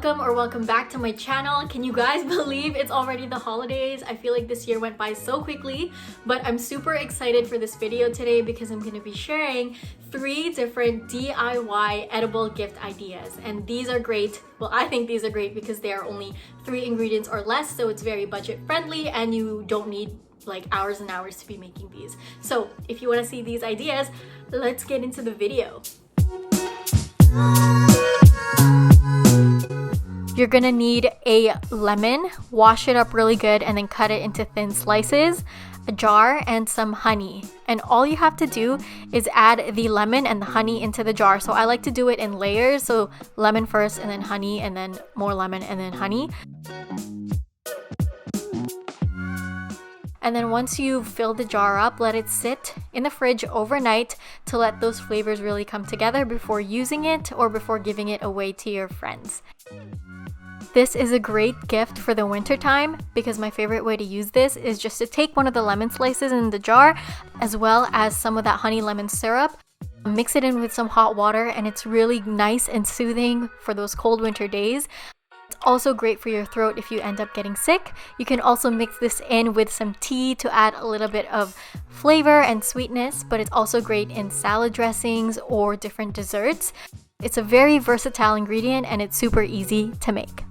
welcome back to my channel. Can you guys believe it's already the holidays? I feel like this year went by so quickly, but I'm super excited for this video today because I'm going to be sharing 3 different DIY edible gift ideas. And these are great. Well, I think these are great because they are only 3 ingredients or less, so it's very budget friendly and you don't need like hours and hours to be making these. So if you want to see these ideas, let's get into the video. You're gonna need a lemon, wash it up really good and then cut it into thin slices, a jar, and some honey. And all you have to do is add the lemon and the honey into the jar. So I like to do it in layers, so lemon first and then honey and then more lemon and then honey. And then once you've filled the jar up, let it sit in the fridge overnight to let those flavors really come together before using it or before giving it away to your friends. This is a great gift for the winter time because my favorite way to use this is just to take one of the lemon slices in the jar as well as some of that honey lemon syrup, mix it in with some hot water, and it's really nice and soothing for those cold winter days. It's also great for your throat if you end up getting sick. You can also mix this in with some tea to add a little bit of flavor and sweetness, but it's also great in salad dressings or different desserts. It's a very versatile ingredient and it's super easy to make.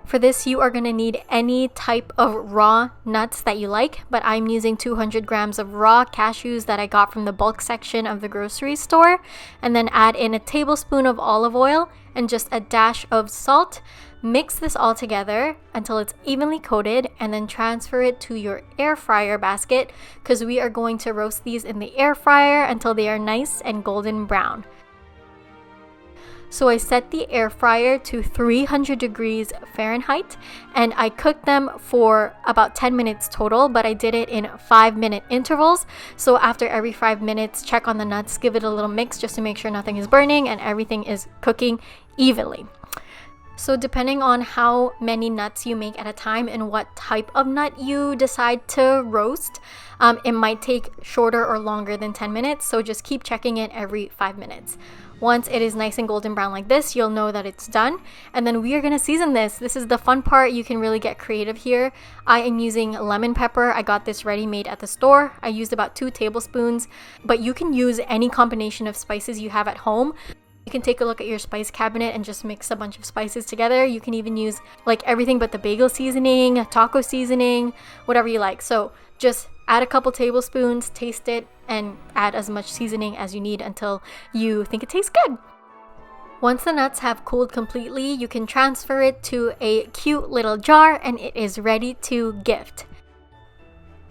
For this, you are going to need any type of raw nuts that you like, but I'm using 200 grams of raw cashews that I got from the bulk section of the grocery store, and then add in a tablespoon of olive oil and just a dash of salt. Mix this all together until it's evenly coated and then transfer it to your air fryer basket because we are going to roast these in the air fryer until they are nice and golden brown. So I set the air fryer to 300 degrees Fahrenheit and I cooked them for about 10 minutes total, but I did it in 5-minute intervals. So after every 5 minutes, check on the nuts, give it a little mix just to make sure nothing is burning and everything is cooking evenly. So depending on how many nuts you make at a time and what type of nut you decide to roast, it might take shorter or longer than 10 minutes. So just keep checking it every 5 minutes. Once it is nice and golden brown like this, you'll know that it's done. And then we are going to season this. This is the fun part. You can really get creative here. I am using lemon pepper. I got this ready-made at the store. I used about 2 tablespoons, but you can use any combination of spices you have at home. You can take a look at your spice cabinet and just mix a bunch of spices together. You can even use like everything but the bagel seasoning, taco seasoning, whatever you like. So just add a couple tablespoons, taste it, and add as much seasoning as you need until you think it tastes good. Once the nuts have cooled completely, you can transfer it to a cute little jar and it is ready to gift.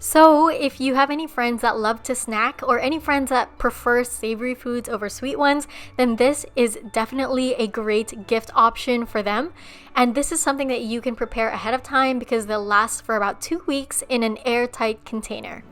So if you have any friends that love to snack or any friends that prefer savory foods over sweet ones, then this is definitely a great gift option for them. And this is something that you can prepare ahead of time because they'll last for about 2 weeks in an airtight container.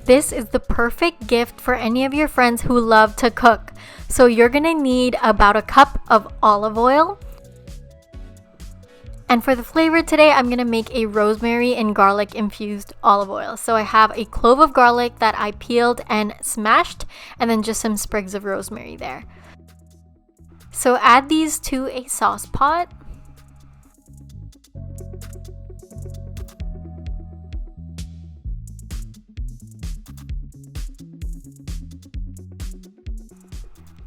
This is the perfect gift for any of your friends who love to cook. So you're gonna need about a cup of olive oil. And for the flavor today, I'm gonna make a rosemary and garlic infused olive oil. So I have a clove of garlic that I peeled and smashed, and then just some sprigs of rosemary there. So add these to a sauce pot.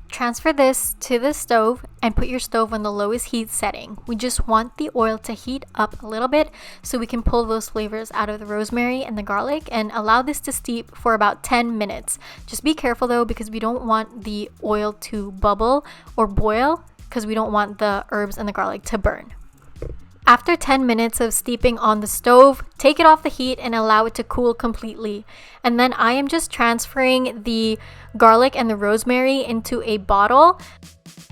Transfer this to the stove and put your stove on the lowest heat setting. We just want the oil to heat up a little bit so we can pull those flavors out of the rosemary and the garlic and allow this to steep for about 10 minutes. Just be careful though because we don't want the oil to bubble or boil because we don't want the herbs and the garlic to burn. After 10 minutes of steeping on the stove, take it off the heat and allow it to cool completely. And then I am just transferring the garlic and the rosemary into a bottle.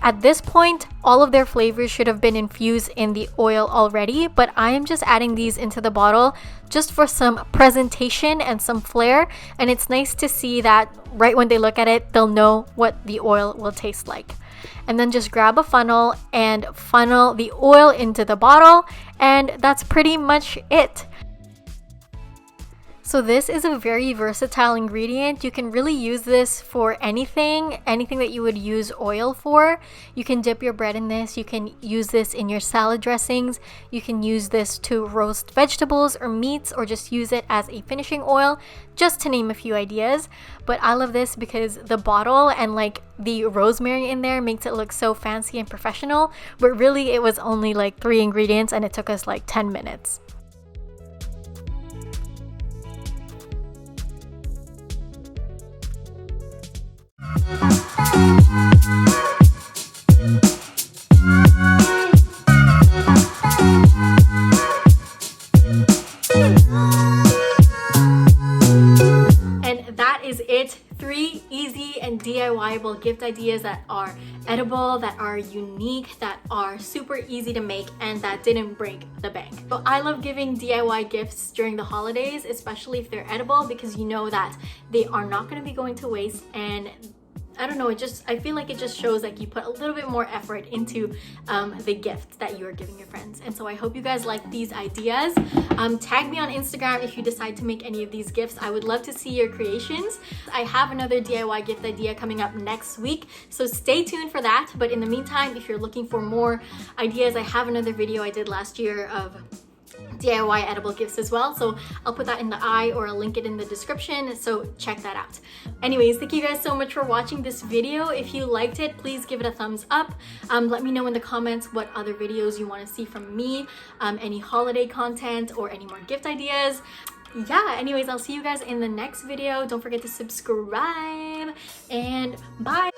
At this point, all of their flavors should have been infused in the oil already, but I am just adding these into the bottle just for some presentation and some flair. And it's nice to see that right when they look at it, they'll know what the oil will taste like. And then just grab a funnel and funnel the oil into the bottle, and that's pretty much it. So this is a very versatile ingredient. You can really use this for anything that you would use oil for. You can dip your bread in this. You can use this in your salad dressings. You can use this to roast vegetables or meats, or just use it as a finishing oil, just to name a few ideas. But I love this because the bottle and like the rosemary in there makes it look so fancy and professional, but really it was only like 3 ingredients and it took us like 10 minutes. And that is it. 3 easy and DIY-able gift ideas that are edible, that are unique, that are super easy to make, and that didn't break the bank. So I love giving DIY gifts during the holidays, especially if they're edible, because you know that they are not going to be going to waste. And I don't know, I feel like it just shows like you put a little bit more effort into the gift that you are giving your friends. And so I hope you guys like these ideas. Tag me on Instagram if you decide to make any of these gifts. I would love to see your creations. I have another DIY gift idea coming up next week, so stay tuned for that. But in the meantime, if you're looking for more ideas, I have another video I did last year of DIY edible gifts as well, so I'll put that in the eye or I'll link it in the description, so check that out. Anyways, thank you guys so much for watching this video. If you liked it, please give it a thumbs up. Let me know in the comments what other videos you want to see from me, any holiday content or any more gift ideas. Yeah, anyways, I'll see you guys in the next video. Don't forget to subscribe, and bye.